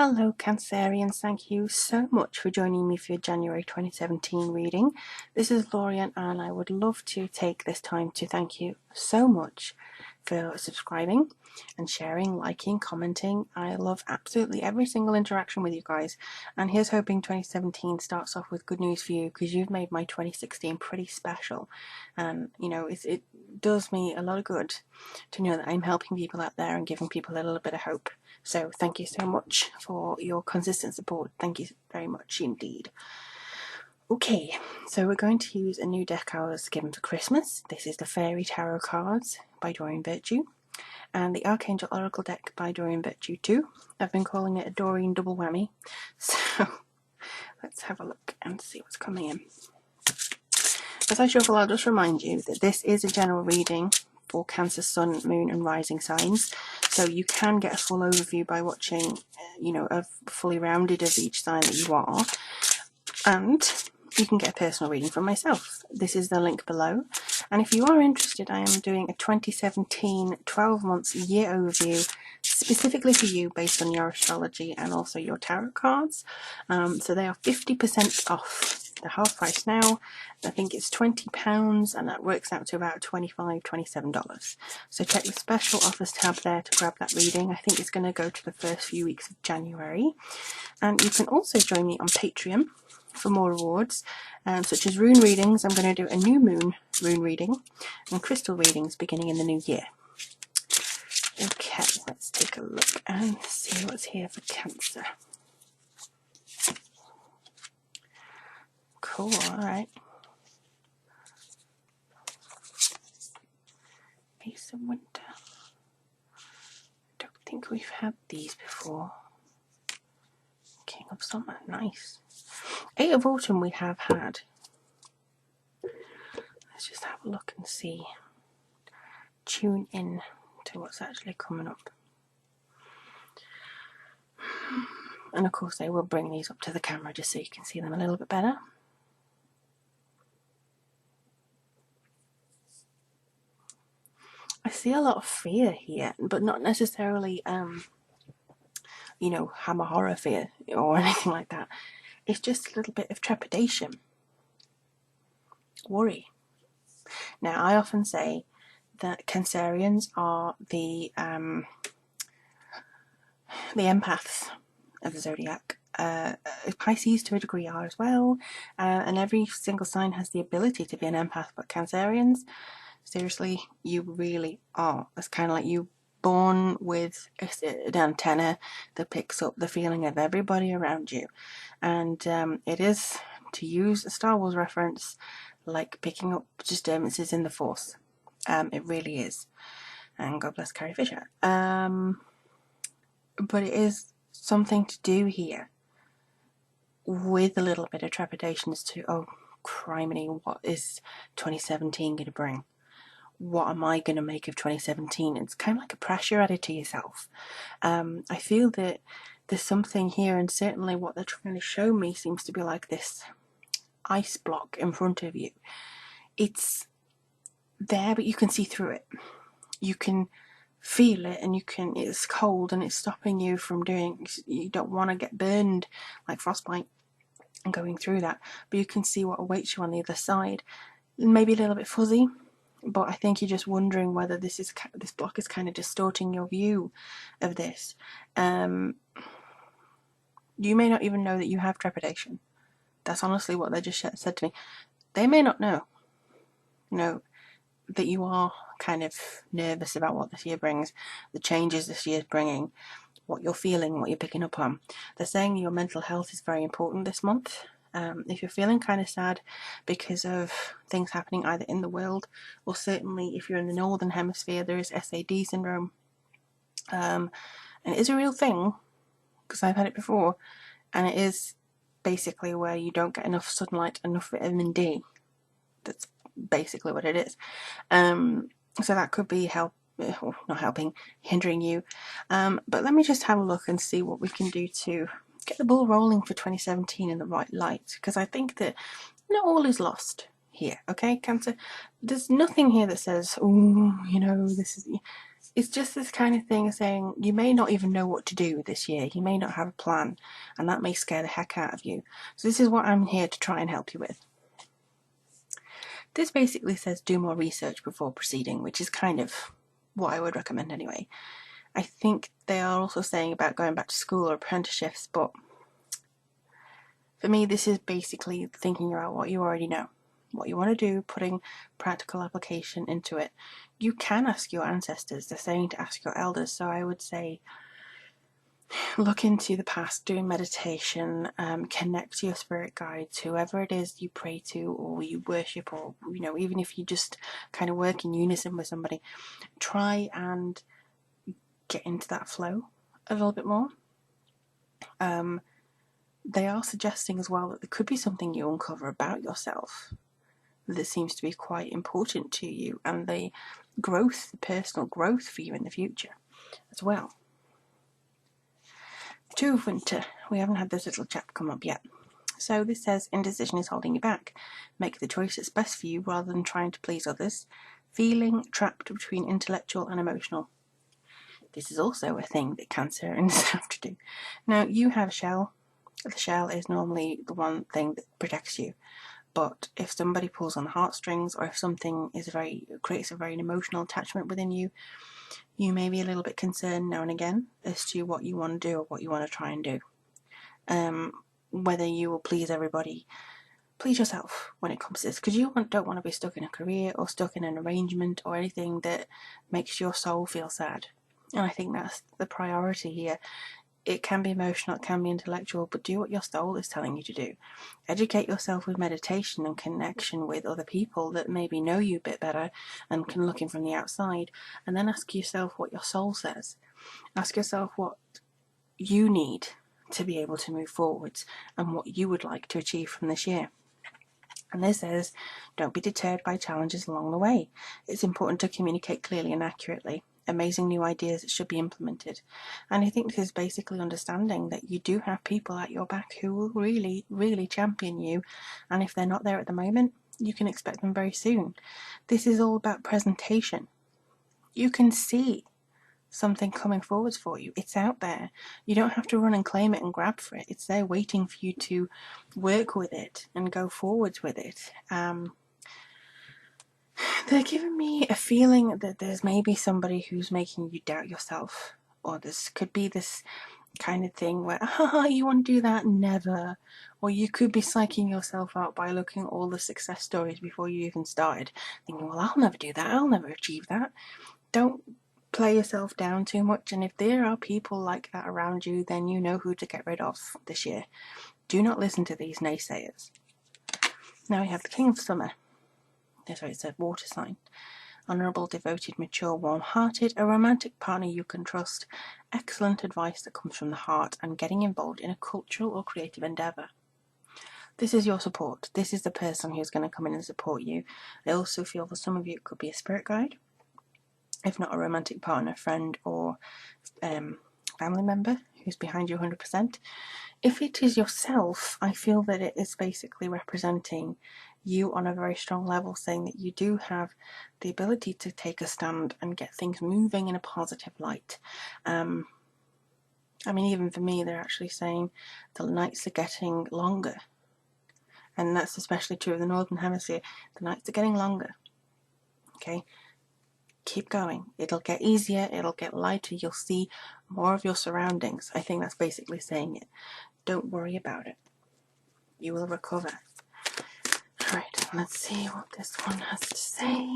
Hello Cancerians, thank you so much for joining me for your January 2017 reading. This is Lorien and I would love to take this time to thank you so much for subscribing and sharing, liking, commenting. I love absolutely every single interaction with you guys, and here's hoping 2017 starts off with good news for you, because you've made my 2016 pretty special, and you know it does me a lot of good to know that I'm helping people out there and giving people a little bit of hope. So thank you so much for your consistent support. Thank you very much indeed. Okay, so we're going to use a new deck I was given for Christmas. This is the Fairy Tarot cards by Doreen Virtue, and the Archangel Oracle deck by Doreen Virtue too. I've been calling it a Doreen double whammy. So let's have a look and see what's coming in. As I shuffle, I'll just remind you that this is a general reading for Cancer, Sun, Moon and Rising signs. So you can get a full overview by watching, a fully rounded of each sign that you are. And you can get a personal reading from myself. This is the link below. And if you are interested, I am doing a 2017 12 months year overview specifically for you based on your astrology and also your tarot cards. So they are 50% off. They're half price now. I think it's £20 and that works out to about $25, $27. So check the special offers tab there to grab that reading. I think it's going to go to the first few weeks of January. And you can also join me on Patreon for more rewards, such as rune readings. I'm going to do a new moon rune reading and crystal readings beginning in the new year. Okay, let's take a look and see what's here for Cancer. Cool, alright. Ace of Winter. Don't think we've had these before. King of Summer, nice. Eight of Autumn we have had. Let's just have a look and see. Tune in to what's actually coming up. And of course I will bring these up to the camera just so you can see them a little bit better. I see a lot of fear here, but not necessarily hammer horror fear or anything like that. It's just a little bit of trepidation, worry. Now I often say that Cancerians are the empaths of the zodiac. Pisces to a degree are as well, and every single sign has the ability to be an empath, but Cancerians, seriously, you really are. It's kind of like you born with an antenna that picks up the feeling of everybody around you, and it is, to use a Star Wars reference, like picking up disturbances in the Force. It really is, and God bless Carrie Fisher. But it is something to do here with a little bit of trepidation as to, oh criminy, what is 2017 going to bring? What am I going to make of 2017? It's kind of like a pressure added to yourself. I feel that there's something here, and certainly what they're trying to show me seems to be like this ice block in front of you. It's there, but you can see through it. You can feel it, and it's cold and it's stopping you from doing, you don't want to get burned like frostbite and going through that, but you can see what awaits you on the other side. Maybe a little bit fuzzy, but I think you're just wondering whether this block is kind of distorting your view of this. You may not even know that you have trepidation. That's honestly what they just said to me. They may not know, that you are kind of nervous about what this year brings, the changes this year is bringing, what you're feeling, what you're picking up on. They're saying your mental health is very important this month. If you're feeling kind of sad because of things happening either in the world, or certainly if you're in the northern hemisphere, there is SAD syndrome. And it is a real thing, because I've had it before, and it is basically where you don't get enough sunlight, enough vitamin D. That's basically what it is. So that could be not helping, hindering you. But let me just have a look and see what we can do to get the ball rolling for 2017 in the right light, because I think that not all is lost here. Okay, Cancer, there's nothing here that says, oh, this is, it's just this kind of thing saying you may not even know what to do this year. You may not have a plan, and that may scare the heck out of you. So this is what I'm here to try and help you with. This basically says do more research before proceeding, which is kind of what I would recommend anyway. I think they are also saying about going back to school or apprenticeships, but for me this is basically thinking about what you already know, what you want to do, putting practical application into it. You can ask your ancestors, they're saying to ask your elders, so I would say look into the past, do meditation, connect to your spirit guides, whoever it is you pray to or you worship, or even if you just kind of work in unison with somebody, try and get into that flow a little bit more. They are suggesting as well that there could be something you uncover about yourself that seems to be quite important to you, and the personal growth for you in the future as well. Two of Winter, we haven't had this little chap come up yet. So this says indecision is holding you back. Make the choice that's best for you rather than trying to please others. Feeling trapped between intellectual and emotional. This is also a thing that Cancerians have to do. Now you have a shell. The shell is normally the one thing that protects you. But if somebody pulls on the heartstrings, or if something creates a very emotional attachment within you, you may be a little bit concerned now and again as to what you want to do or what you want to try and do. Whether you will please everybody, please yourself when it comes to this, because you don't want to be stuck in a career or stuck in an arrangement or anything that makes your soul feel sad. And I think that's the priority here. It can be emotional, it can be intellectual, but do what your soul is telling you to do. Educate yourself with meditation and connection with other people that maybe know you a bit better and can look in from the outside, and then ask yourself what your soul says. Ask yourself what you need to be able to move forwards and what you would like to achieve from this year. And this says, don't be deterred by challenges along the way. It's important to communicate clearly and accurately. Amazing new ideas that should be implemented. And I think this is basically understanding that you do have people at your back who will really, really champion you. And if they're not there at the moment, you can expect them very soon. This is all about presentation. You can see something coming forwards for you. It's out there. You don't have to run and claim it and grab for it. It's there waiting for you to work with it and go forwards with it. They're giving me a feeling that there's maybe somebody who's making you doubt yourself, or this could be this kind of thing where, you want to do that? Never. Or you could be psyching yourself out by looking at all the success stories before you even started, thinking, well, I'll never do that, I'll never achieve that. Don't play yourself down too much, and if there are people like that around you, then you know who to get rid of this year. Do not listen to these naysayers. Now we have the King of Summer. So it's a water sign. Honourable, devoted, mature, warm-hearted, a romantic partner you can trust, excellent advice that comes from the heart, and getting involved in a cultural or creative endeavour. This is your support. This is the person who's going to come in and support you. I also feel for some of you it could be a spirit guide, if not a romantic partner, friend, or family member who's behind you 100%. If it is yourself, I feel that it is basically representing you on a very strong level, saying that you do have the ability to take a stand and get things moving in a positive light. Even for me, they're actually saying the nights are getting longer, and that's especially true of the Northern Hemisphere. The nights are getting longer. Okay, keep going. It'll get easier, it'll get lighter, you'll see more of your surroundings. I think that's basically saying it. Don't worry about it. You will recover. Alright, let's see what this one has to say.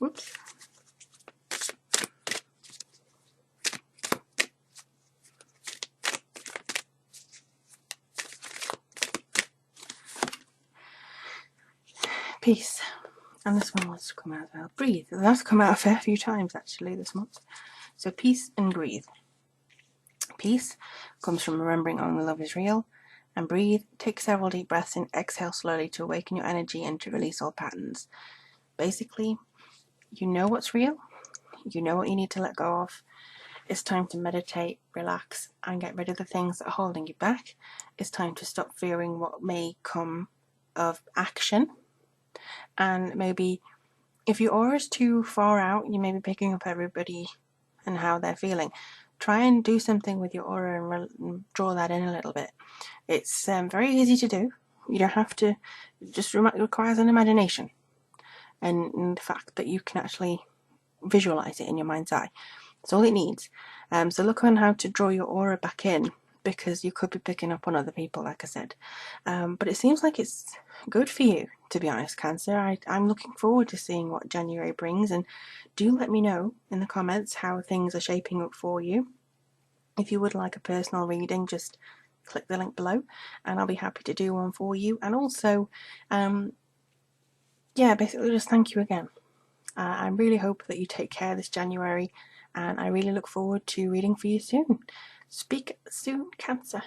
Whoops. Peace. And this one wants to come out as well. Breathe. That's come out a fair few times actually this month. So peace and breathe. Peace comes from remembering only love is real. And breathe. Take several deep breaths and exhale slowly to awaken your energy and to release all patterns. Basically, you know what's real. You know what you need to let go of. It's time to meditate, relax, and get rid of the things that are holding you back. It's time to stop fearing what may come of action, and maybe If your aura is too far out, you may be picking up everybody and how they're feeling. Try and do something with your aura and draw that in a little bit. It's very easy to do. You don't have to, just requires an imagination and the fact that you can actually visualize it in your mind's eye. That's all it needs. So look on how to draw your aura back in, because you could be picking up on other people, like I said. But it seems like it's good for you, to be honest, Cancer. I'm looking forward to seeing what January brings, and do let me know in the comments how things are shaping up for you. If you would like a personal reading, just click the link below and I'll be happy to do one for you. And also, basically just thank you again. I really hope that you take care this January, and I really look forward to reading for you soon. Speak soon, Cancer.